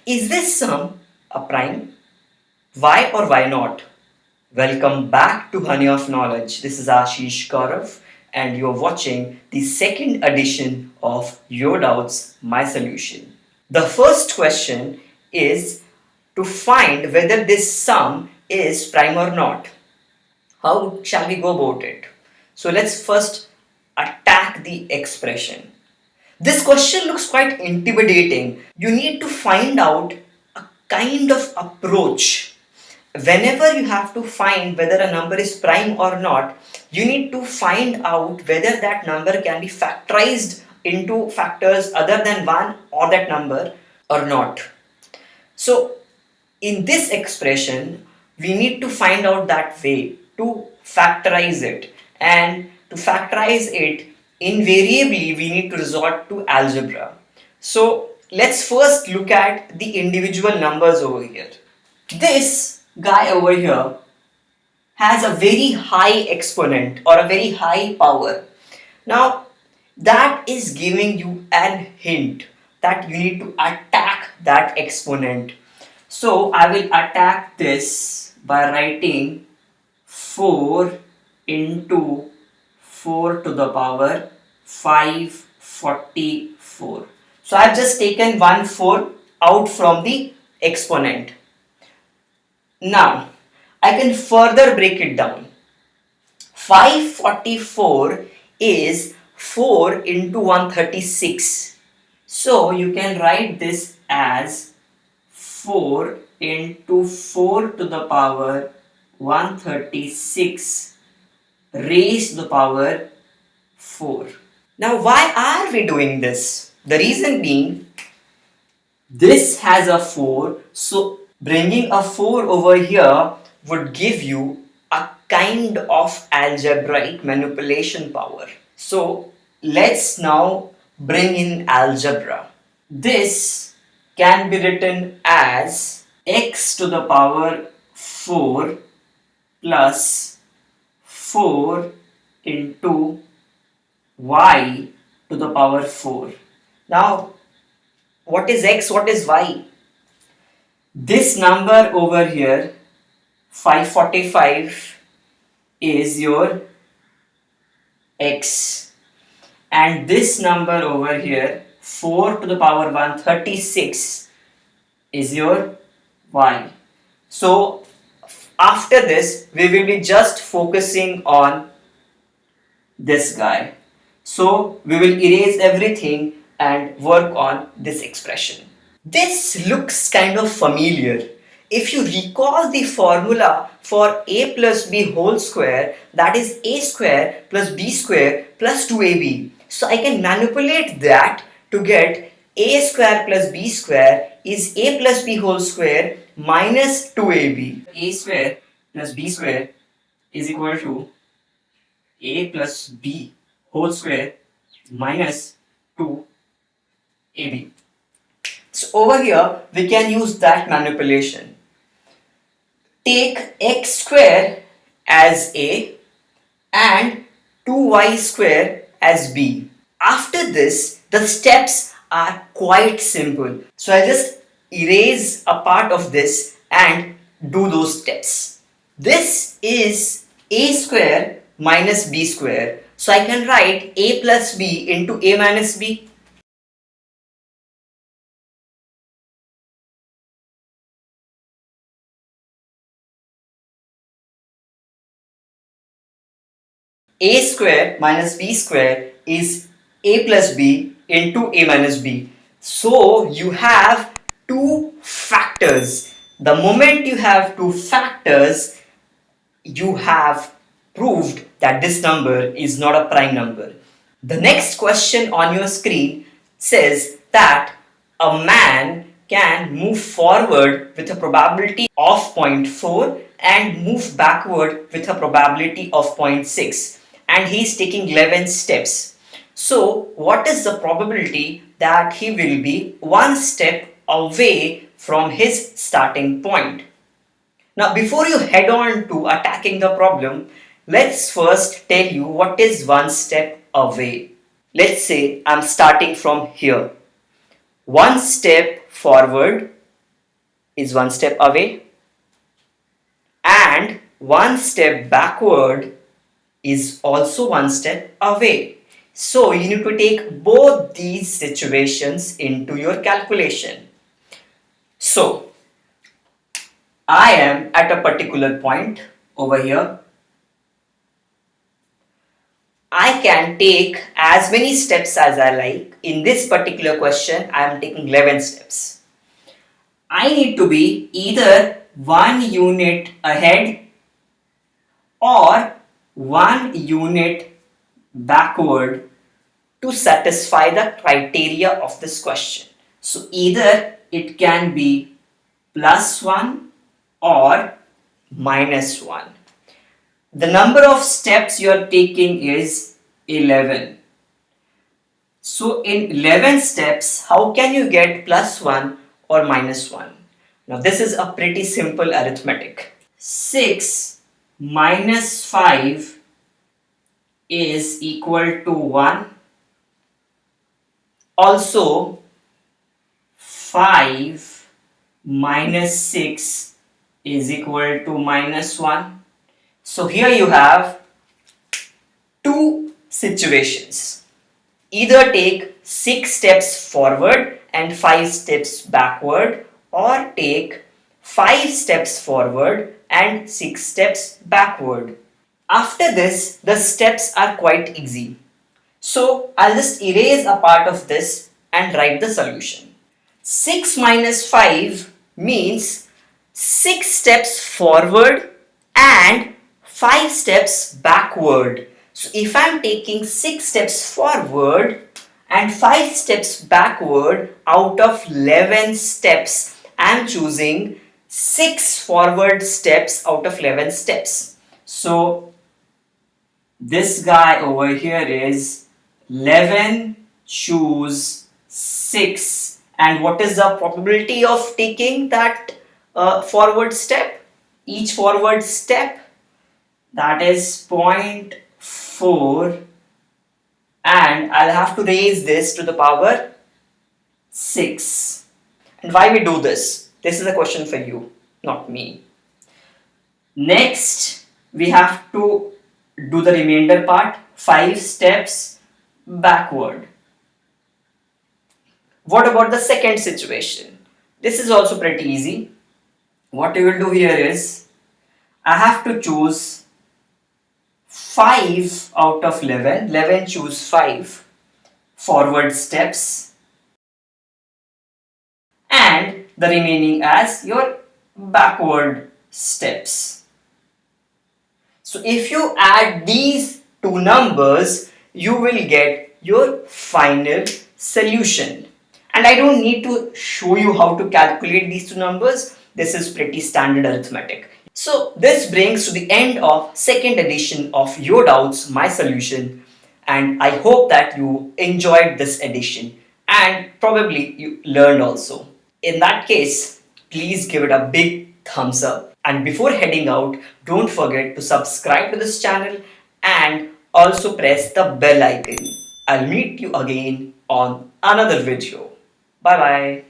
Is this sum a prime? Why or why not? Welcome back to Honey of Knowledge. This is Ashish Gourav, and you're watching the second edition of Your Doubts, My Solution. The first question is to find whether this sum is prime or not. How shall we go about it? So let's first attack the expression. This question looks quite intimidating. You need to find out a kind of approach. Whenever you have to find whether a number is prime or not, you need to find out whether that number can be factorized into factors other than 1 or that number or not. So in this expression, we need to find out that way to factorize it, and to factorize it, invariably we need to resort to algebra. So let's first look at the individual numbers over here. This guy over here has a very high exponent or a very high power. Now that is giving you an hint that you need to attack that exponent. So I will attack this by writing 4 into 4 to the power 544. So I have just taken 4 out from the exponent. Now I can further break it down. 544 is 4 into 136. So you can write this as 4 into 4 to the power 136 raised to the power 4. Now why are we doing this? The reason being, this has a 4, so bringing a 4 over here would give you a kind of algebraic manipulation power. So let's now bring in algebra. This can be written as x to the power 4 plus 4 into y to the power 4. Now, what is x? What is y? This number over here, 545, is your x, and this number over here, 4 to the power 136, is your y. So after this we will be just focusing on this guy. So we will erase everything and work on this expression. This looks kind of familiar. If you recall the formula for a plus b whole square, that is a square plus b square plus 2ab. So I can manipulate that to get a square plus b square is a plus b whole square minus 2ab. A square plus b square is equal to a plus b whole square minus 2ab. So over here we can use that manipulation. Take x square as a and 2y square as b. After this, the steps are quite simple. So I'll just erase a part of this and do those steps. This is a square minus b square. So I can write a plus b into a minus b. A square minus b square is a plus b into a minus b. So you have two factors. The moment you have two factors, you have proved that this number is not a prime number. The next question on your screen says that a man can move forward with a probability of 0.4 and move backward with a probability of 0.6, and he is taking 11 steps. So what is the probability that he will be one step away from his starting point? Now before you head on to attacking the problem, let's first tell you what is one step away. Let's say I'm starting from here. One step forward is one step away, and one step backward is also one step away. So you need to take both these situations into your calculation. So I am at a particular point over here. I can take as many steps as I like. In this particular question, I am taking 11 steps. I need to be either 1 unit ahead or 1 unit backward to satisfy the criteria of this question. So either it can be +1 or -1. The number of steps you are taking is 11. So in 11 steps, how can you get +1 or -1? Now this is a pretty simple arithmetic. 6 minus 5 is equal to 1. Also 5 minus 6 is equal to -1. So here you have two situations. Either take 6 steps forward and 5 steps backward, or take 5 steps forward and 6 steps backward. After this, the steps are quite easy. So I'll just erase a part of this and write the solution. 6 minus 5 means 6 steps forward and 5 steps backward. So if I'm taking 6 steps forward and 5 steps backward out of 11 steps, I'm choosing 6 forward steps out of 11 steps. So this guy over here is 11, choose 6. And what is the probability of taking that forward step? Each forward step, that is 0.4, and I'll have to raise this to the power 6. And why we do this? This is a question for you, not me. Next, we have to do the remainder part, 5 steps backward. What about the second situation? This is also pretty easy. What you will do here is, I have to choose 5 out of 11. 11, choose 5 forward steps and the remaining as your backward steps. So if you add these two numbers, you will get your final solution. And I don't need to show you how to calculate these two numbers. This is pretty standard arithmetic. So this brings to the end of second edition of Your Doubts, My Solution. And I hope that you enjoyed this edition and probably you learned also. In that case, please give it a big thumbs up. And before heading out, don't forget to subscribe to this channel and also press the bell icon. I'll meet you again on another video. Bye bye.